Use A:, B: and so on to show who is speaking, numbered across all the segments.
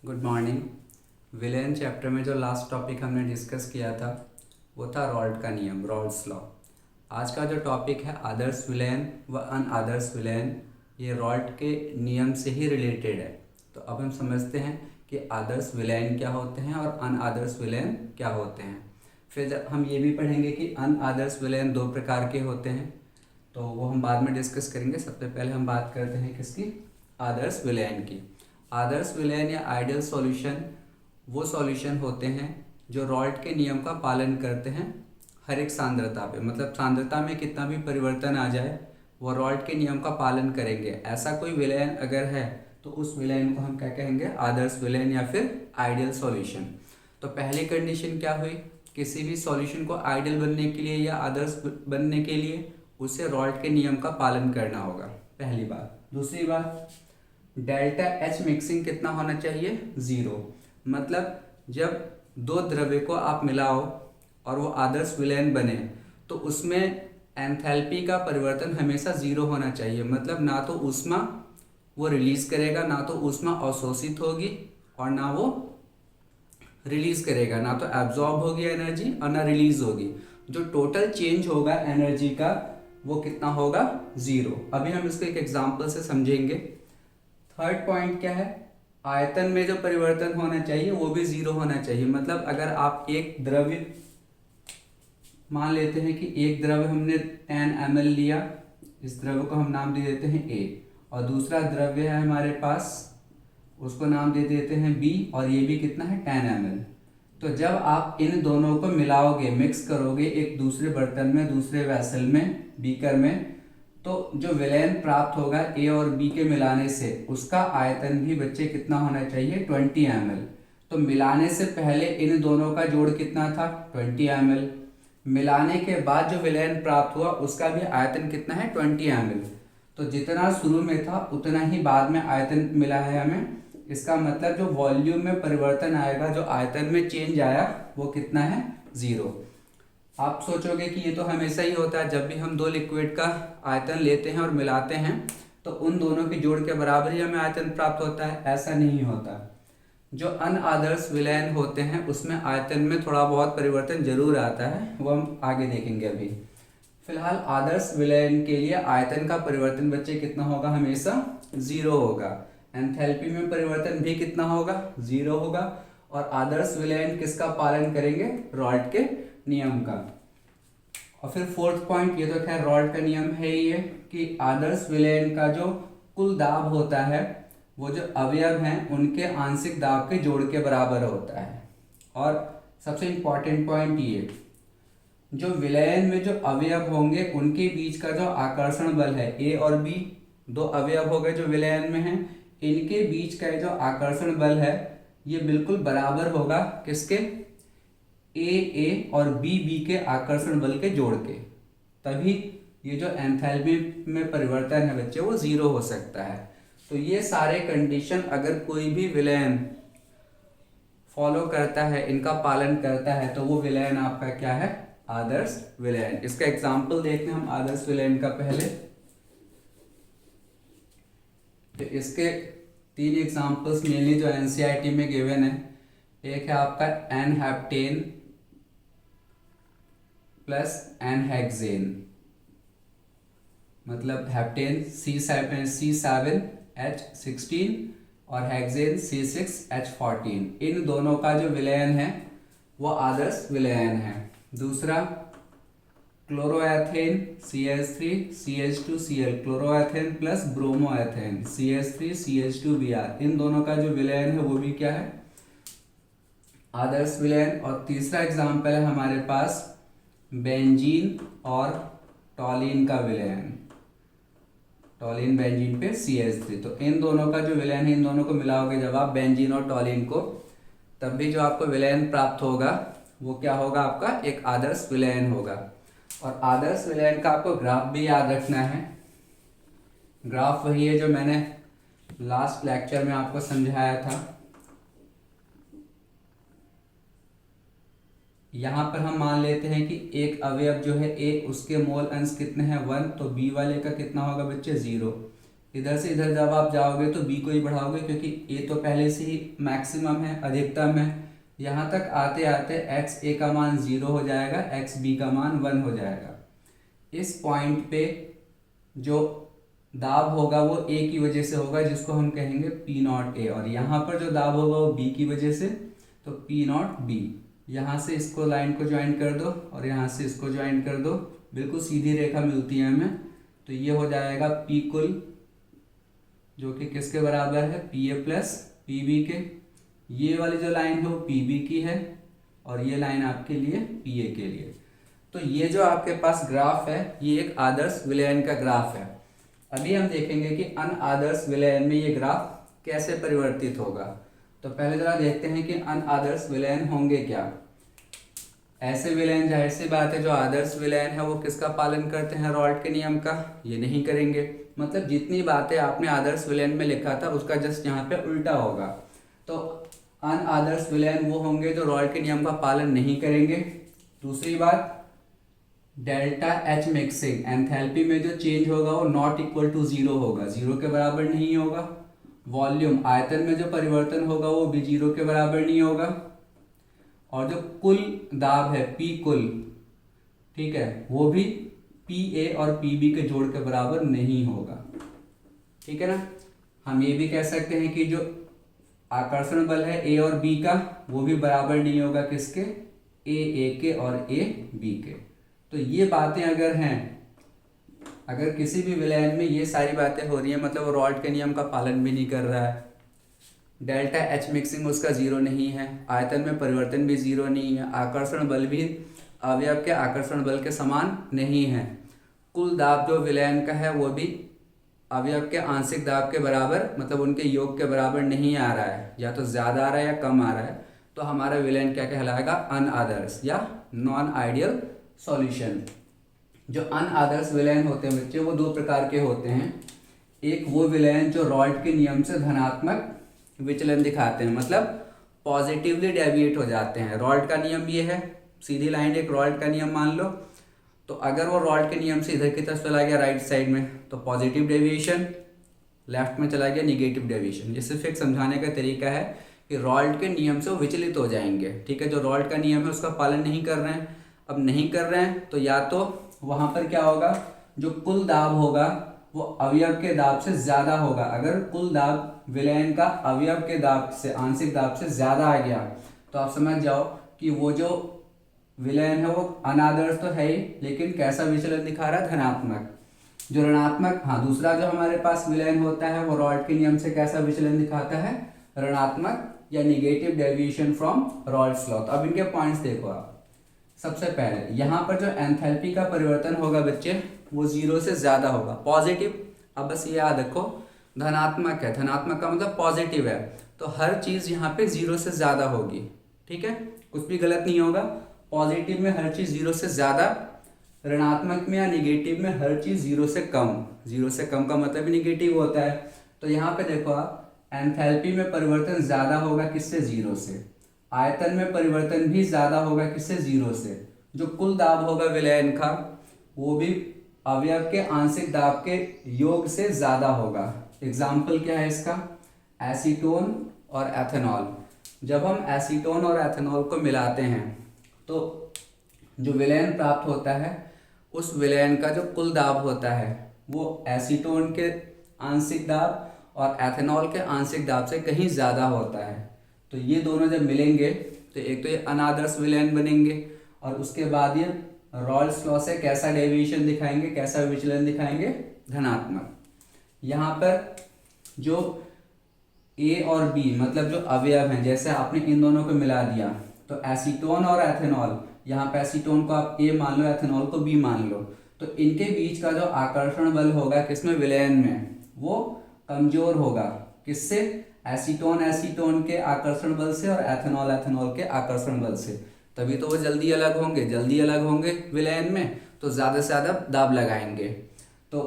A: Good morning. Villain chapter में जो last topic हमने डिस्कस किया था वो था रॉल्ट का नियम, रॉल्ट्स लॉ। आज का जो टॉपिक है आदर्श विलेन व अनआदर्श विलेन, ये रॉल्ट के नियम से ही रिलेटेड है। तो अब हम समझते हैं कि आदर्श विलेन क्या होते हैं और अनआदर्श विलेन क्या होते हैं। फिर हम ये भी पढ़ेंगे कि अनआदर्श विलेन दो प्रकार के होते हैं, तो वो हम बाद में डिस्कस करेंगे। सबसे पहले हम बात करते हैं किसकी, आदर्श विलेन की। आदर्श विलेन या आइडियल सॉल्यूशन वो सॉल्यूशन होते हैं जो रॉल्ट के नियम का पालन करते हैं हर एक सांद्रता पे, मतलब सांद्रता में कितना भी परिवर्तन आ जाए वो रॉल्ट के नियम का पालन करेंगे। ऐसा कोई विलेन अगर है तो उस विलेन को हम क्या कहेंगे, आदर्श विलेन या फिर आइडियल सॉल्यूशन। तो पहली कंडीशन क्या हुई, किसी भी सॉल्यूशन को आइडियल बनने के लिए या आदर्श बनने के लिए उसे रॉल्ट के नियम का पालन करना होगा, पहली बात। दूसरी बात, डेल्टा एच मिक्सिंग कितना होना चाहिए, 0। मतलब जब दो द्रव्य को आप मिलाओ और वो आदर्श विलेन बने तो उसमें एंथैल्पी का परिवर्तन हमेशा 0 होना चाहिए। मतलब ना तो ऊष्मा वो रिलीज करेगा, ना तो ऊष्मा अवशोषित होगी और ना वो रिलीज करेगा, ना तो एब्जॉर्ब होगी एनर्जी और ना रिलीज होगी। जो टोटल चेंज होगा एनर्जी का वो कितना होगा, 0। अभी हम इसको एक एग्जांपल से समझेंगे। थर्ड पॉइंट क्या है, आयतन में जो परिवर्तन होना चाहिए वो भी 0 होना चाहिए। मतलब अगर आप एक द्रव्य मान लेते हैं कि एक द्रव्य हमने 10 ml लिया, इस द्रव्य को हम नाम दे देते हैं A, और दूसरा द्रव्य है हमारे पास, उसको नाम दे देते हैं B, और ये भी कितना है 10 ml। तो जब आप इन दोनों को मिलाओगे, मिक्स करोगे एक दूसरे बर्तन में, दूसरे वेसल में, बीकर में, तो जो विलेन प्राप्त होगा ए और बी के मिलाने से उसका आयतन भी बच्चे कितना होना चाहिए, 20 ml। तो मिलाने से पहले इन दोनों का जोड़ कितना था, 20 ml। मिलाने के बाद जो विलेन प्राप्त हुआ उसका भी आयतन कितना है, 20 ml। तो जितना शुरू में था उतना ही बाद में आयतन मिला है हमें। इसका मतलब जो वॉल्यूम में परिवर्तन आएगा, जो आयतन में चेंज आया वो कितना है, 0। आप सोचोगे कि ये तो हमेशा ही होता है, जब भी हम दो लिक्विड का आयतन लेते हैं और मिलाते हैं तो उन दोनों के जोड़ के बराबर ही हमें आयतन प्राप्त होता है। ऐसा नहीं होता। जो अनआदर्श विलेन होते हैं उसमें आयतन में थोड़ा बहुत परिवर्तन जरूर आता है, वो हम आगे देखेंगे। अभी फिलहाल आदर्श विलेन के लिए आयतन का परिवर्तन बच्चे कितना होगा, हमेशा 0 होगा। एंथैल्पी में परिवर्तन भी कितना होगा, 0 होगा। और आदर्श विलेन किसका पालन करेंगे, रॉल्ट के नियम का। और फिर फोर्थ पॉइंट, ये तो खैर रॉल्ट का नियम है ही है कि आदर्श विलेन का जो कुल दाब होता है वो जो अवयव हैं उनके आंशिक दाब के जोड़ के बराबर होता है। और सबसे इंपॉर्टेंट पॉइंट ये, जो विलयन में जो अवयव होंगे उनके बीच का जो आकर्षण बल है, ए और बी दो अवयव हो गए जो विलयन में हैं, इनके बीच का जो आकर्षण बल है ये बिल्कुल बराबर होगा किसके, ए और बी के आकर्षण बल के जोड़ के। तभी ये जो एंथैल्पी में परिवर्तन है बच्चे वो 0 हो सकता है। तो ये सारे कंडीशन अगर कोई भी विलयन फॉलो करता है, इनका पालन करता है, तो वो विलयन आपका क्या है, आदर्श विलयन। इसका एग्जाम्पल देखते हैं हम आदर्श विलयन का। पहले तो इसके 3 एग्जाम्पल्स मेनली जो एनसीईआरटी में गिवन है। एक है आपका n heptane plus n hexane, मतलब हेप्टेन C7H16 और हेक्सेन C6H14। इन दोनों का जो विलयन है वो आदर्श विलयन है। दूसरा chloroethane CH3CH2Cl, chloroethane plus bromoethane CH3CH2Br, इन दोनों का जो विलयन है वो भी क्या है, आदर्श विलयन। और तीसरा एग्जाम्पल है हमारे पास बेंजीन और टॉलिन का विलयन, टॉलिन बेंजीन पे CH3। तो इन दोनों का जो विलयन है, इन दोनों को मिलाओगे जब आप बेंजीन और टॉलिन को, तब भी जो आपको विलयन प्राप्त होगा वो क्या होगा, आपका एक आदर्श विलयन होगा। और आदर्श विलयन का आपको ग्राफ भी याद रखना है। ग्राफ वही है जो मैंने लास्ट लेक्चर में आपको समझाया था। यहाँ पर हम मान लेते हैं कि एक अवयव जो है ए, उसके मोल अंश कितने हैं, 1, तो बी वाले का कितना होगा बच्चे, 0। इधर से इधर जब आप जाओगे तो b को ही बढ़ाओगे, क्योंकि a तो पहले से ही मैक्सिमम है, अधिकतम है। यहाँ तक आते आते x a का मान 0 हो जाएगा, x b का मान 1 हो जाएगा। इस पॉइंट पे जो दाब होगा वो a की वजह से होगा, जिसको हम कहेंगे P नॉट a, और यहाँ पर जो दाब होगा वो b की वजह से, तो P नॉट b। यहाँ से इसको लाइन को ज्वाइन कर दो और यहाँ से इसको ज्वाइन कर दो, बिल्कुल सीधी रेखा मिलती है हमें। तो ये हो जाएगा P कुल, जो कि किसके बराबर है, P A plus P B के। ये वाली जो लाइन है वो पी बी की है और ये लाइन आपके लिए पी ए के लिए। तो ये जो आपके पास ग्राफ है ये एक आदर्श विलयन का ग्राफ है। अभी हम देखेंगे कि अनआदर्श विलयन में ये ग्राफ कैसे परिवर्तित होगा। तो पहले जरा देखते हैं कि अनआदर्श विलयन होंगे क्या। ऐसे विलयन, जाहिर सी बात है, जो आदर्श विलयन है वो किसका पालन करते हैं, रॉल्ट के नियम का, ये नहीं करेंगे। मतलब जितनी बातें आपने आदर्श विलयन में लिखा था उसका जस्ट यहाँ पे उल्टा होगा। तो अनआदर्श विलयन वो होंगे जो रॉल्ट के नियम का पालन नहीं करेंगे। दूसरी बात, डेल्टा एच मिक्सिंग, एंथैल्पी में जो चेंज होगा वो नॉट इक्वल टू 0 होगा, 0 के बराबर नहीं होगा। वॉल्यूम, आयतन में जो परिवर्तन होगा वो भी 0 के बराबर नहीं होगा। और जो कुल दाब है पी कुल, ठीक है, वो भी पी ए और पी बी के जोड़ के बराबर नहीं होगा, ठीक है ना। हम ये भी कह सकते हैं कि जो आकर्षण बल है ए और बी का वो भी बराबर नहीं होगा, किसके, ए के और ए बी के। तो ये बातें अगर हैं, अगर किसी भी विलयन में ये सारी बातें हो रही हैं, मतलब वो रॉल्ट के नियम का पालन भी नहीं कर रहा है, डेल्टा एच मिक्सिंग उसका 0 नहीं है, आयतन में परिवर्तन भी 0 नहीं है, आकर्षण बल भी अवयव के आकर्षण बल के समान नहीं है, कुल दाब जो विलयन का है वो भी अवयव के आंशिक दाब के बराबर, मतलब उनके योग के बराबर नहीं आ रहा है, या तो ज़्यादा आ रहा है या कम आ रहा है, तो हमारा विलयन क्या कहलाएगा, अनआदर्श या नॉन आइडियल सॉल्यूशन। जो अनआदर्श विलयन होते हैं बच्चे वो दो प्रकार के होते हैं। एक वो विलयन जो रॉल्ट के नियम से धनात्मक विचलन दिखाते हैं, मतलब पॉजिटिवली डेविएट हो जाते हैं। रॉल्ट का नियम ये है, सीधी लाइन एक रॉल्ट का नियम मान लो, तो अगर वो रॉल्ट के नियम से इधर की तरफ चला गया राइट साइड में तो पॉजिटिव डेविएशन, लेफ्ट में चला गया निगेटिव डेविएशन। ये सिर्फ एक समझाने का तरीका है कि रॉल्ट के नियम से वो विचलित हो जाएंगे, ठीक है। जो रॉल्ट का नियम है उसका पालन नहीं कर रहे हैं, अब नहीं कर रहे हैं तो या तो वहाँ पर क्या होगा, जो कुल दाब होगा वो अवयव के दाब से ज़्यादा होगा। अगर कुल दाब विलयन का अवयव के दाब से, आंशिक दाब से ज़्यादा आ गया तो आप समझ जाओ कि वो जो विलयन है वो अनादर्श तो है ही, लेकिन कैसा विचलन दिखा रहा है, धनात्मक। जो ऋणात्मक, हाँ, दूसरा जो हमारे पास विलयन होता है वो रॉल्ट के नियम से कैसा विचलन दिखाता है, ऋणात्मक या निगेटिव डेविएशन फ्रॉम रॉल्ट्स लॉ। तो अब इनके पॉइंट्स देखो आप। सबसे पहले यहाँ पर जो एंथैल्पी का परिवर्तन होगा बच्चे वो 0 से ज़्यादा होगा, पॉजिटिव। अब बस ये याद रखो, धनात्मक है, धनात्मक का मतलब पॉजिटिव है, तो हर चीज़ यहाँ पे 0 से ज़्यादा होगी, ठीक है, कुछ भी गलत नहीं होगा। पॉजिटिव में हर चीज़ 0 से ज़्यादा, ऋणात्मक में या निगेटिव में हर चीज़ 0 से कम। 0 से कम का मतलब भी निगेटिव होता है। तो यहाँ पे देखो आप, एंथैल्पी में परिवर्तन ज़्यादा होगा किससे, 0 से। आयतन में परिवर्तन भी ज़्यादा होगा किससे, 0 से। जो कुल दाब होगा विलयन का वो भी अवयव के आंशिक दाब के योग से ज़्यादा होगा। एग्जाम्पल क्या है इसका, एसीटोन और एथेनॉल। जब हम एसीटोन और एथेनॉल को मिलाते हैं तो जो विलयन प्राप्त होता है उस विलयन का जो कुल दाब होता है वो एसीटोन के आंशिक दाब और एथेनॉल के आंशिक दाब से कहीं ज़्यादा होता है। तो ये दोनों जब मिलेंगे तो एक तो ये अनादर्श विलयन बनेंगे और उसके बाद ये रॉल्ट्स लॉ से कैसा डेविएशन दिखाएंगे, कैसा विचलन दिखाएंगे, धनात्मक। यहाँ पर जो ए और बी मतलब जो अवयव हैं, जैसे आपने इन दोनों को मिला दिया तो एसीटोन और एथेनॉल, यहाँ पे एसीटोन को आप ए मान लो, एथेनॉल को बी मान लो, तो इनके बीच का जो आकर्षण बल होगा किसमें, विलयन में, वो कमजोर होगा। किससे, एसीटोन एसीटोन के आकर्षण बल से और एथेनॉल एथेनॉल के आकर्षण बल से। तभी तो वो जल्दी अलग होंगे विलयन में, तो ज़्यादा से ज़्यादा दाब लगाएंगे। तो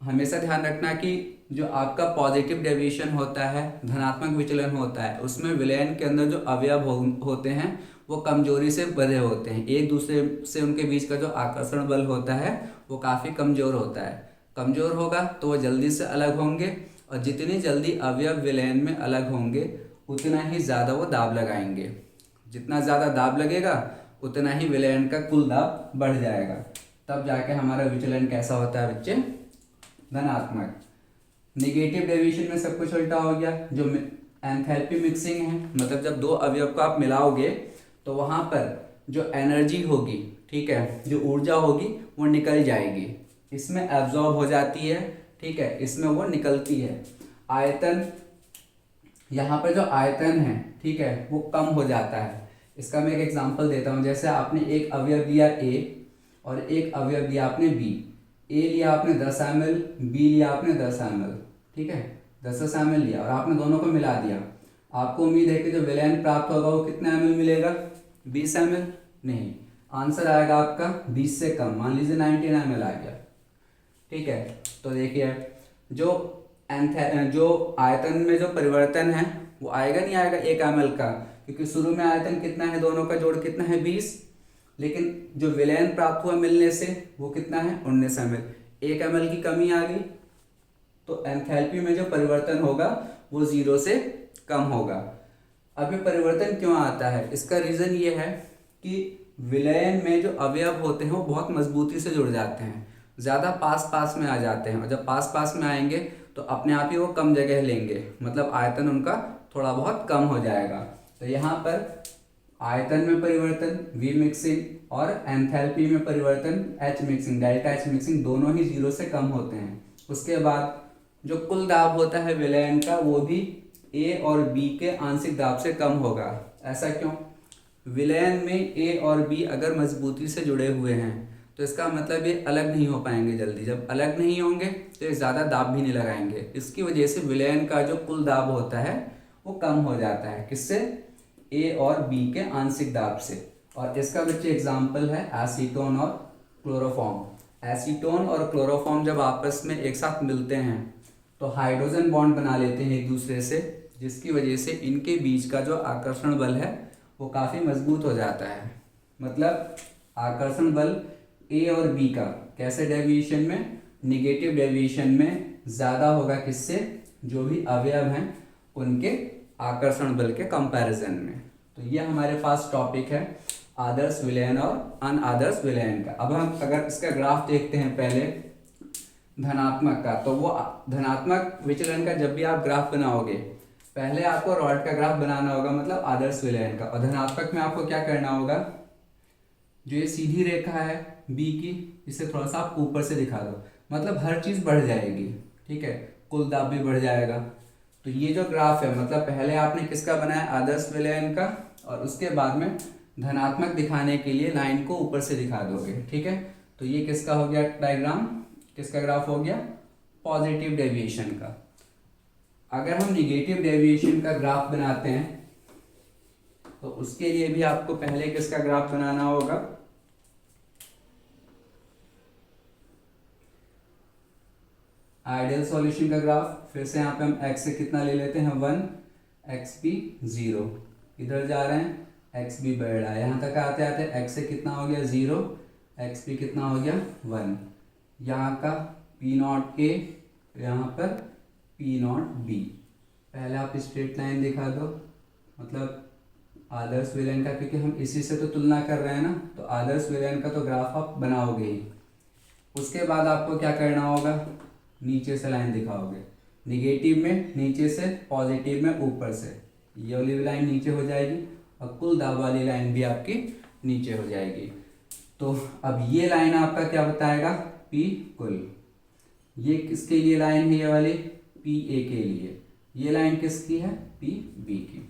A: हमेशा ध्यान रखना कि जो आपका पॉजिटिव डेविएशन होता है, धनात्मक विचलन होता है, उसमें विलयन के अंदर जो अवयव होते हैं वो कमजोरी से बंधे होते हैं, एक दूसरे से उनके बीच का जो आकर्षण बल होता है वो काफ़ी कमज़ोर होता है। कमज़ोर होगा तो वो जल्दी से अलग होंगे, और जितनी जल्दी अवयव विलयन में अलग होंगे उतना ही ज़्यादा वो दाब लगाएंगे। जितना ज़्यादा दाब लगेगा उतना ही विलयन का कुल दाब बढ़ जाएगा। तब जाके हमारा विचलन कैसा होता है बच्चे? धनात्मक। निगेटिव डेविएशन में सब कुछ उल्टा हो गया। जो एंथैल्पी मिक्सिंग है, मतलब जब दो अवयव को आप मिलाओगे तो वहाँ पर जो एनर्जी होगी, ठीक है, जो ऊर्जा होगी वो निकल जाएगी, इसमें एब्जॉर्ब हो जाती है, ठीक है, इसमें वो निकलती है। आयतन, यहाँ पर जो आयतन है, ठीक है, वो कम हो जाता है। इसका मैं एक एग्जांपल देता हूँ। जैसे आपने एक अवयव दिया A और एक अवयव दिया आपने B। A लिया आपने 10 ml, B लिया आपने 10 ml, ठीक है, 10 ml लिया और आपने दोनों को मिला दिया। आपको उम्मीद है कि जो विलयन प्राप्त होगा वो कितना ml मिलेगा? 20 ml? नहीं, आंसर आएगा आपका 20 से कम, मान लीजिए 19 ml आ गया, ठीक है। तो देखिए जो आयतन में जो परिवर्तन है वो आएगा नहीं आएगा 1 ml का, क्योंकि शुरू में आयतन कितना है, दोनों का जोड़ कितना है? 20। लेकिन जो विलयन प्राप्त हुआ मिलने से वो कितना है? 19 ml। 1 ml की कमी आ गई तो एंथैल्पी में जो परिवर्तन होगा वो 0 से कम होगा। अब ये परिवर्तन क्यों आता है? इसका रीज़न ये है कि विलयन में जो अवयव होते हैं वो बहुत मजबूती से जुड़ जाते हैं, ज़्यादा पास पास में आ जाते हैं, और जब पास पास में आएंगे तो अपने आप ही वो कम जगह लेंगे, मतलब आयतन उनका थोड़ा बहुत कम हो जाएगा। तो यहाँ पर आयतन में परिवर्तन V मिक्सिंग और एंथैल्पी में परिवर्तन H mixing, delta H mixing, दोनों ही 0 से कम होते हैं। उसके बाद जो कुल दाब होता है विलयन का वो भी A और B के आंशिक दाब से कम होगा। ऐसा क्यों? विलयन में A और B अगर मजबूती से जुड़े हुए हैं तो इसका मतलब ये अलग नहीं हो पाएंगे जल्दी। जब अलग नहीं होंगे तो ये ज़्यादा दाब भी नहीं लगाएंगे। इसकी वजह से विलयन का जो कुल दाब होता है वो कम हो जाता है। किससे? A और B के आंशिक दाब से। और इसका बच्चे एग्जाम्पल है एसीटोन और क्लोरोफॉर्म। एसीटोन और क्लोरोफॉर्म जब आपस में एक साथ मिलते हैं तो हाइड्रोजन बॉन्ड बना लेते हैं एक दूसरे से, जिसकी वजह से इनके बीच का जो आकर्षण बल है वो काफ़ी मजबूत हो जाता है। मतलब आकर्षण बल A और B का कैसे डेविएशन में? निगेटिव डेविएशन में ज़्यादा होगा। किससे? जो भी अवयव हैं उनके आकर्षण बल के कंपैरिजन में। तो ये हमारे पास टॉपिक है आदर्श विलयन और अनादर्श विलयन का। अब हम अगर इसका ग्राफ देखते हैं पहले धनात्मक का, तो वो धनात्मक विचलन का जब भी आप ग्राफ बनाओगे पहले आपको रॉड का ग्राफ बनाना होगा, मतलब आदर्श विलयन का। और धनात्मक में आपको क्या करना होगा? जो ये सीधी रेखा है B की, इसे थोड़ा सा आप ऊपर से दिखा दो, मतलब हर चीज़ बढ़ जाएगी, ठीक है, कुल दाब भी बढ़ जाएगा। तो ये जो ग्राफ है, मतलब पहले आपने किसका बनाया? आदर्श विलयन का, और उसके बाद में धनात्मक दिखाने के लिए लाइन को ऊपर से दिखा दोगे, ठीक है। तो ये किसका हो गया डायग्राम? किसका ग्राफ हो गया? पॉजिटिव डेविएशन का। अगर हम निगेटिव डेविएशन का ग्राफ बनाते हैं तो उसके लिए भी आपको पहले किसका ग्राफ बनाना होगा? आइडियल सॉल्यूशन का ग्राफ। फिर से यहाँ पे हम x से कितना ले लेते हैं? 1, xb 0, इधर जा रहे हैं xb बढ़ रहा है, यहाँ तक आते आते x से कितना हो गया? 0, xb कितना हो गया? 1। यहाँ का p0 a, यहाँ पर p0 b। पहले आप स्ट्रेट लाइन दिखा दो, मतलब आदर्श विलयन का, क्योंकि हम इसी से तो तुलना कर रहे हैं ना, तो आदर्श विलयन का तो ग्राफ आप बनाओगे ही। उसके बाद आपको क्या करना होगा? नीचे से लाइन दिखाओगे, निगेटिव में नीचे से, पॉजिटिव में ऊपर से। ये वाली लाइन नीचे हो जाएगी और कुल दाब वाली लाइन भी आपकी नीचे हो जाएगी। तो अब ये लाइन आपका क्या बताएगा? P कुल। ये किसके लिए लाइन है? ये वाली PA के लिए। ये लाइन किसकी है? PB की।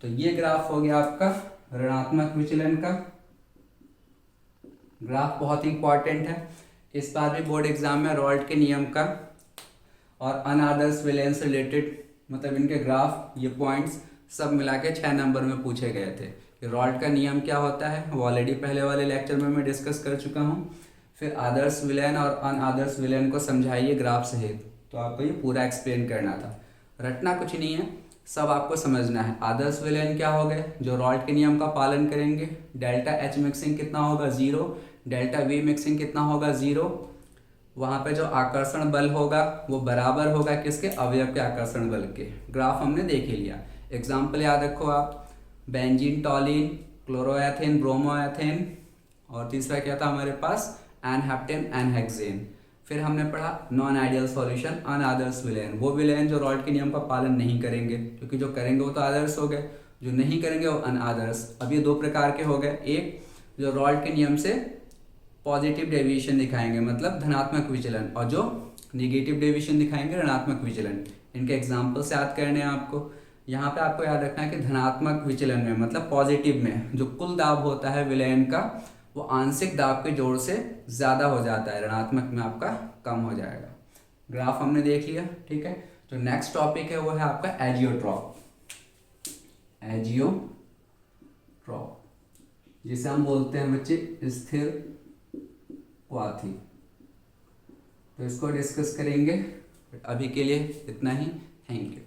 A: तो ये ग्राफ हो गया आपका ऋणात्मक विचलन का ग्राफ। बहुत ही इंपॉर्टेंट है, इस बार भी बोर्ड एग्जाम में रॉल्ट के नियम का और अनादर्श विलयन से रिलेटेड, मतलब इनके ग्राफ, ये पॉइंट्स सब मिला के 6 नंबर में पूछे गए थे कि रॉल्ट का नियम क्या होता है। वो ऑलरेडी पहले वाले लेक्चर में मैं डिस्कस कर चुका हूँ। फिर आदर्श विलयन और अनादर्श विलयन को समझाइए ग्राफ सहित, तो आपको ये पूरा एक्सप्लेन करना था। रटना कुछ नहीं है, सब आपको समझना है। आदर्श विलयन क्या हो गए? जो रॉल्ट के नियम का पालन करेंगे। डेल्टा H मिक्सिंग कितना होगा? 0। डेल्टा V मिक्सिंग कितना होगा? 0। वहाँ पे जो आकर्षण बल होगा वो बराबर होगा किसके, अवयव के आकर्षण बल के। ग्राफ हमने देख ही लिया। एग्जाम्पल याद रखो आप, बेंजीन, टॉलिन, क्लोरोएथेन, ब्रोमोएथेन, और तीसरा क्या था हमारे पास, एनहेप्टेन, एनहेक्सेन। फिर हमने पढ़ा नॉन आइडियल सॉल्यूशन, अनआदर्स विलेन, वो विलेन जो रॉल्ट के नियम का पालन नहीं करेंगे, क्योंकि जो करेंगे वो तो आदर्श हो गए, जो नहीं करेंगे वो अनआदर्स। अब ये दो प्रकार के हो गए, एक जो रॉल्ट के नियम से पॉजिटिव डेविएशन दिखाएंगे मतलब धनात्मक विचलन, और जो निगेटिव डेविएशन दिखाएंगे ऋणात्मक विचलन। इनके एग्जाम्पल्स याद करने हैं आपको। यहाँ पे आपको याद रखना है कि धनात्मक विचलन में मतलब पॉजिटिव में जो कुल दाब होता है विलयन का वो आंशिक दाब के जोड़ से ज़्यादा हो जाता है, ऋणात्मक में आपका कम हो जाएगा। ग्राफ हमने देख लिया, ठीक है। तो नेक्स्ट टॉपिक है वो है आपका एजियोट्रॉप। एजियोट्रॉप जिसे हम बोलते हैं बच्चे स्थिर क्वाथी। तो इसको डिस्कस करेंगे, अभी के लिए इतना ही। Thank you.